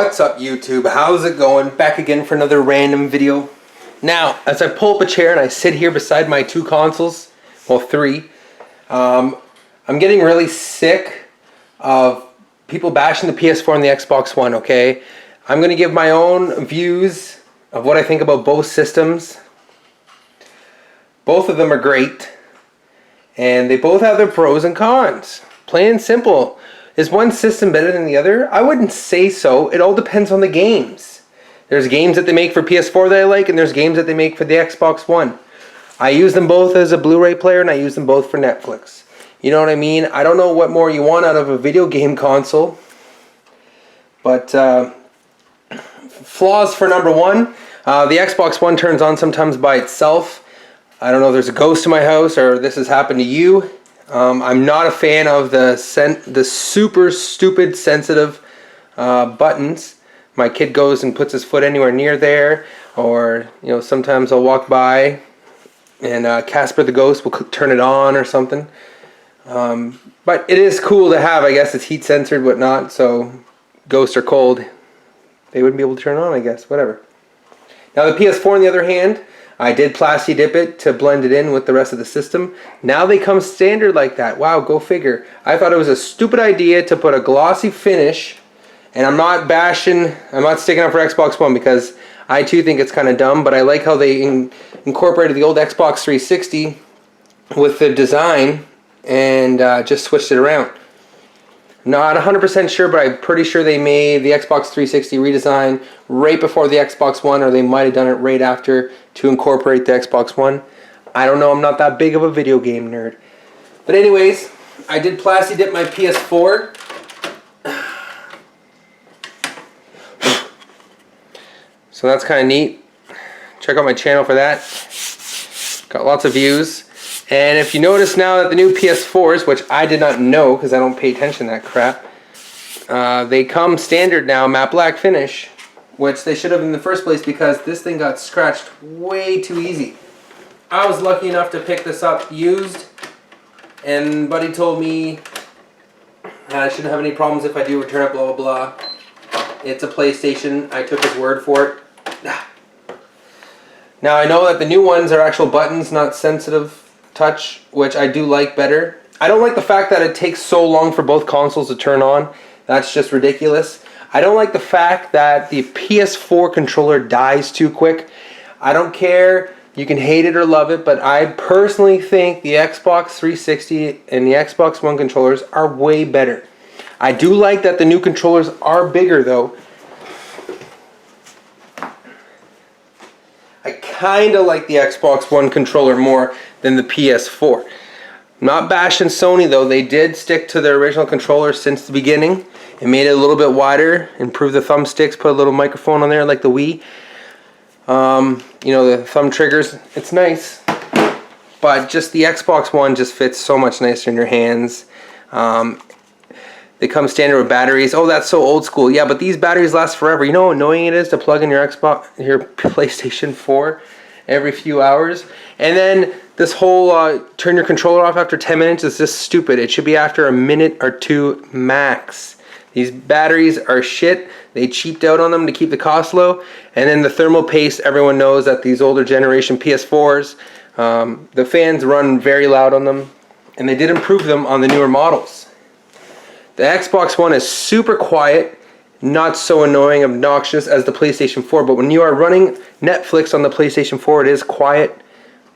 What's up, YouTube? How's it going? Back again for another random video. Now, as I pull up a chair and I sit here beside my two consoles, well, three, I'm getting really sick of people bashing the PS4 and the Xbox One, okay? I'm going to give my own views of what I think about both systems. Both of them are great, and they both have their pros and cons. Plain and simple. Is one system better than the other? I wouldn't say so. It all depends on the games. There's games that they make for PS4 that I like, and there's games that they make for the Xbox One. I use them both as a Blu-ray player, and I use them both for Netflix. You know what I mean? I don't know what more you want out of a video game console. But flaws for number one. The Xbox One turns on sometimes by itself. I don't know if there's a ghost in my house or this has happened to you. I'm not a fan of the super stupid sensitive buttons. My kid goes and puts his foot anywhere near there, or sometimes I'll walk by and Casper the Ghost will turn it on or something. But it is cool to have. I guess it's heat censored, whatnot. So ghosts are cold, they wouldn't be able to turn on. I guess whatever. Now the PS4, on the other hand, I did Plasti Dip it to blend it in with the rest of the system. Now they come standard like that. Wow, go figure. I thought it was a stupid idea to put a glossy finish, and I'm not sticking up for Xbox One because I too think it's kind of dumb, but I like how they incorporated the old Xbox 360 with the design and just switched it around. Not 100% sure, but I'm pretty sure they made the Xbox 360 redesign right before the Xbox One, or they might have done it right after to incorporate the Xbox One. I don't know, I'm not that big of a video game nerd. But anyways, I did Plasti Dip my PS4. So that's kind of neat. Check out my channel for that. Got lots of views. And if you notice now that the new PS4s, which I did not know because I don't pay attention to that crap, they come standard now, matte black finish, which they should have in the first place because this thing got scratched way too easy. I was lucky enough to pick this up used, and buddy told me I shouldn't have any problems if I do return it, blah, blah, blah. It's a PlayStation. I took his word for it. Now I know that the new ones are actual buttons, not sensitive touch, which I do like better. I don't like the fact that it takes so long for both consoles to turn on. That's just ridiculous. I don't like the fact that the PS4 controller dies too quick. I don't care. You can hate it or love it, but I personally think the Xbox 360 and the Xbox One controllers are way better. I do like that the new controllers are bigger though. I kind of like the Xbox One controller more than the PS4. Not bashing Sony though, they did stick to their original controller since the beginning and made it a little bit wider, improved the thumbsticks, put a little microphone on there like the Wii. The thumb triggers, it's nice, but just the Xbox One just fits so much nicer in your hands. They come standard with batteries. Oh, that's so old school. Yeah, but these batteries last forever. You know how annoying it is to plug in your PlayStation 4 every few hours? And then this whole turn your controller off after 10 minutes is just stupid. It should be after a minute or two max. These batteries are shit. They cheaped out on them to keep the cost low. And then the thermal paste, everyone knows that these older generation PS4s, the fans run very loud on them. And they did improve them on the newer models. The Xbox One is super quiet, not so annoying, obnoxious as the PlayStation 4. But when you are running Netflix on the PlayStation 4, it is quiet.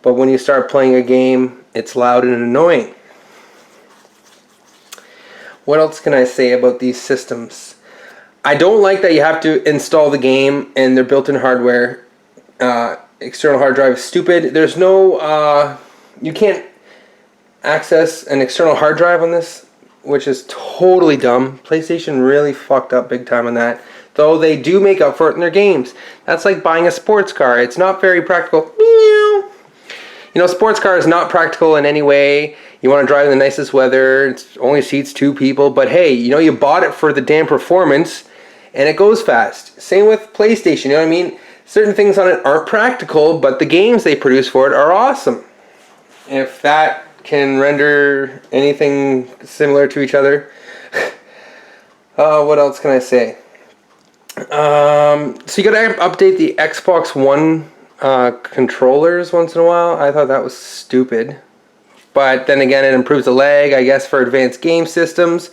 But when you start playing a game, it's loud and annoying. What else can I say about these systems? I don't like that you have to install the game and their built-in hardware. External hard drive is stupid. There's no, you can't access an external hard drive on this, which is totally dumb. PlayStation really fucked up big time on that. Though they do make up for it in their games. That's like buying a sports car. It's not very practical. Sports car is not practical in any way. You want to drive in the nicest weather. It only seats 2 people. But hey, you bought it for the damn performance, and it goes fast. Same with PlayStation, you know what I mean? Certain things on it aren't practical, but the games they produce for it are awesome. If that can render anything similar to each other. What else can I say? So you gotta update the Xbox One controllers once in a while. I thought that was stupid. But then again, it improves the lag, I guess, for advanced game systems.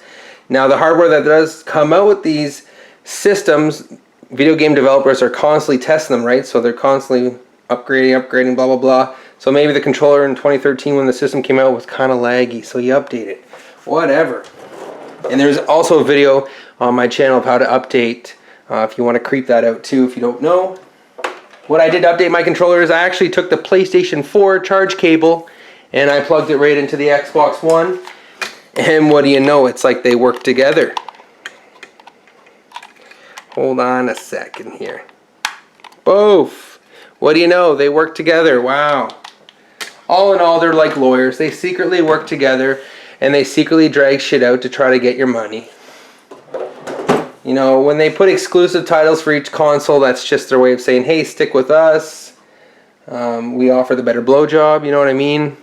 Now, the hardware that does come out with these systems, video game developers are constantly testing them, right? So they're constantly upgrading, blah, blah, blah. So maybe the controller in 2013 when the system came out was kind of laggy, so you update it. Whatever. And there's also a video on my channel of how to update, if you want to creep that out too, if you don't know. What I did to update my controller is I actually took the PlayStation 4 charge cable and I plugged it right into the Xbox One. And what do you know? It's like they work together. Hold on a second here. Both. What do you know? They work together. Wow. All in all, they're like lawyers. They secretly work together and they secretly drag shit out to try to get your money. You know, when they put exclusive titles for each console, that's just their way of saying, hey, stick with us. We offer the better blowjob, you know what I mean?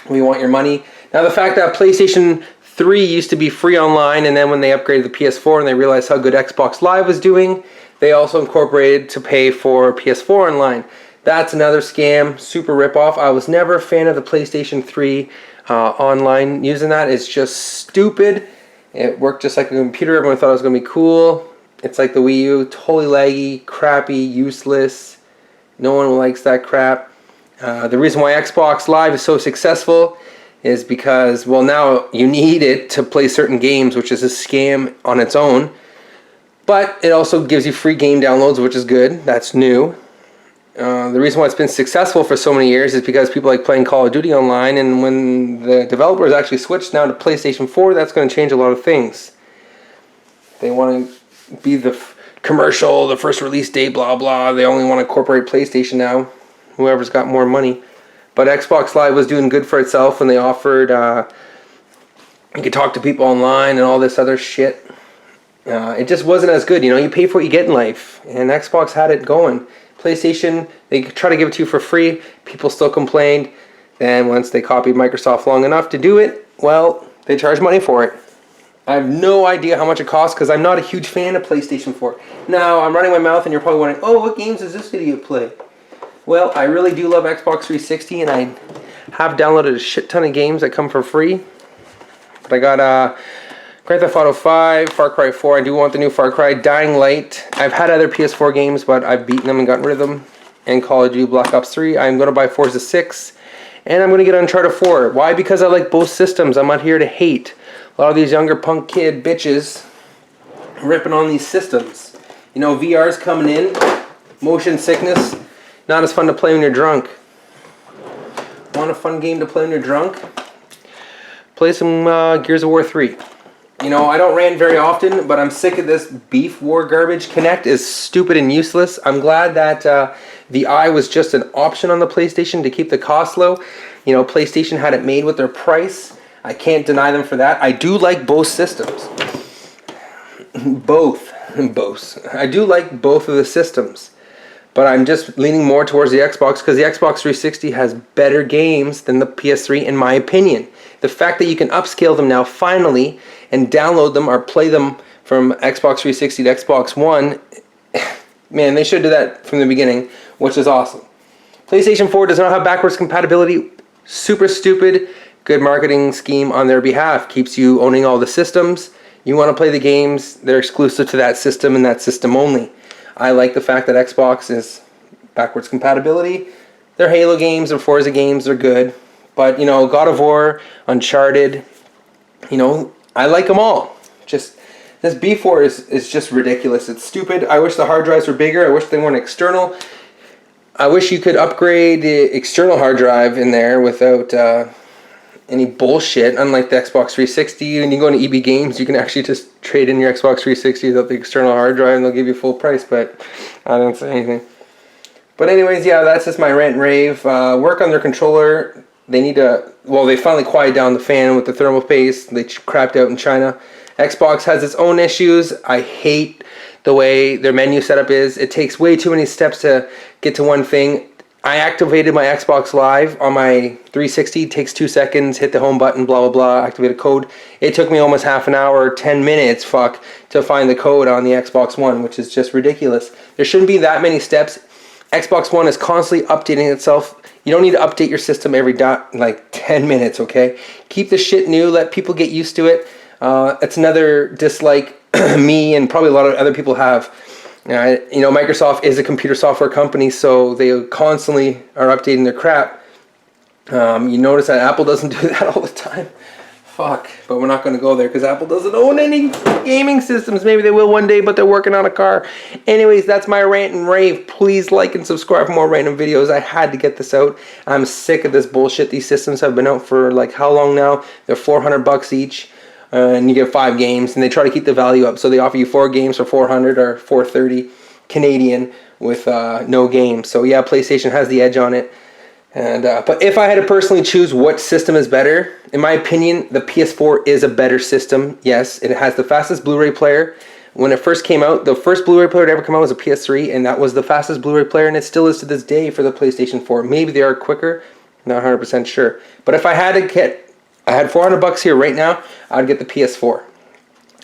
We want your money. Now, the fact that PlayStation 3 used to be free online, and then when they upgraded the PS4 and they realized how good Xbox Live was doing, they also incorporated to pay for PS4 online. That's another scam, super ripoff. I was never a fan of the PlayStation 3 online using that. It's just stupid. It worked just like a computer. Everyone thought it was going to be cool. It's like the Wii U, totally laggy, crappy, useless. No one likes that crap. The reason why Xbox Live is so successful is because, well, now you need it to play certain games, which is a scam on its own. But it also gives you free game downloads, which is good. That's new. The reason why it's been successful for so many years is because people like playing Call of Duty online, and when the developers actually switched now to PlayStation 4, that's going to change a lot of things. They want to be the commercial, the first release date, blah, blah. They only want to incorporate PlayStation now, whoever's got more money. But Xbox Live was doing good for itself, and they offered, you could talk to people online and all this other shit. It just wasn't as good. You know, you pay for what you get in life, and Xbox had it going. PlayStation, they try to give it to you for free. People still complained. Then once they copied Microsoft long enough to do it, well, they charge money for it. I have no idea how much it costs because I'm not a huge fan of PlayStation 4. Now, I'm running my mouth and you're probably wondering, oh, what games does this idiot play? Well, I really do love Xbox 360 and I have downloaded a shit ton of games that come for free. But I got Grand Theft Auto 5, Far Cry 4. I do want the new Far Cry. Dying Light. I've had other PS4 games, but I've beaten them and gotten rid of them. And Call of Duty Black Ops 3. I'm going to buy Forza 6. And I'm going to get Uncharted 4. Why? Because I like both systems. I'm not here to hate. A lot of these younger punk kid bitches ripping on these systems. You know, VR's coming in. Motion sickness. Not as fun to play when you're drunk. Want a fun game to play when you're drunk? Play some Gears of War 3. You know, I don't rant very often, but I'm sick of this beef war garbage. Kinect is stupid and useless. I'm glad that the Eye was just an option on the PlayStation to keep the cost low. You know, PlayStation had it made with their price. I can't deny them for that. I do like both systems. Both. I do like both of the systems. But I'm just leaning more towards the Xbox because the Xbox 360 has better games than the PS3 in my opinion. The fact that you can upscale them now finally and download them or play them from Xbox 360 to Xbox One, man, they should do that from the beginning, which is awesome. PlayStation 4 does not have backwards compatibility. Super stupid. Good marketing scheme on their behalf. Keeps you owning all the systems. You want to play the games, they're exclusive to that system and that system only. I like the fact that Xbox is backwards compatibility. Their Halo games, their Forza games are good. But, you know, God of War, Uncharted, you know, I like them all. Just, this beef war is just ridiculous. It's stupid. I wish the hard drives were bigger. I wish they weren't external. I wish you could upgrade the external hard drive in there without any bullshit. Unlike the Xbox 360, when you go into EB Games, you can actually just trade in your Xbox 360 without the external hard drive and they'll give you full price, but I don't say anything. But anyways, yeah, that's just my rant and rave. Work on their controller. They need to, well, they finally quieted down the fan with the thermal paste. They crapped out in China. Xbox has its own issues. I hate the way their menu setup is. It takes way too many steps to get to one thing. I activated my Xbox Live on my 360. It takes 2 seconds. Hit the home button. Blah blah blah. Activate a code. It took me almost half an hour, 10 minutes, to find the code on the Xbox One, which is just ridiculous. There shouldn't be that many steps. Xbox One is constantly updating itself. You don't need to update your system every 10 minutes. Okay, keep the shit new. Let people get used to it. It's another dislike me and probably a lot of other people have. Microsoft is a computer software company, so they constantly are updating their crap. You notice that Apple doesn't do that all the time. Fuck, but we're not going to go there because Apple doesn't own any gaming systems. Maybe they will one day, but they're working on a car. Anyways, that's my rant and rave. Please like and subscribe for more random videos. I had to get this out. I'm sick of this bullshit. These systems have been out for like how long now? They're $400 each. And you get 5 games, and they try to keep the value up, so they offer you 4 games for $400 or $430 Canadian with no games. So yeah, PlayStation has the edge on it. And but if I had to personally choose what system is better, in my opinion, the PS4 is a better system. Yes, it has the fastest Blu-ray player. When it first came out, the first Blu-ray player to ever come out was a PS3, and that was the fastest Blu-ray player, and it still is to this day for the PlayStation 4. Maybe they are quicker, not 100% sure. But if I had to get, I had $400 here right now, I'd get the PS4.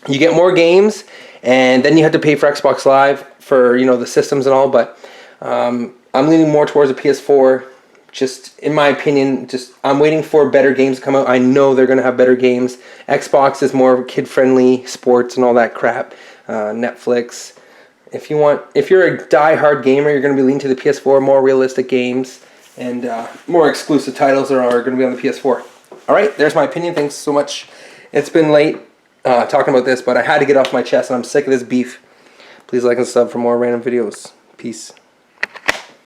You get more games, and then you have to pay for Xbox Live for the systems and all. But I'm leaning more towards the PS4. Just in my opinion, I'm waiting for better games to come out. I know they're gonna have better games. Xbox is more kid-friendly, sports and all that crap. Netflix. If you're a die-hard gamer, you're gonna be leaning to the PS4. More realistic games and more exclusive titles are gonna be on the PS4. All right, there's my opinion. Thanks so much. It's been late talking about this, but I had to get off my chest, and I'm sick of this beef. Please like and sub for more random videos. Peace.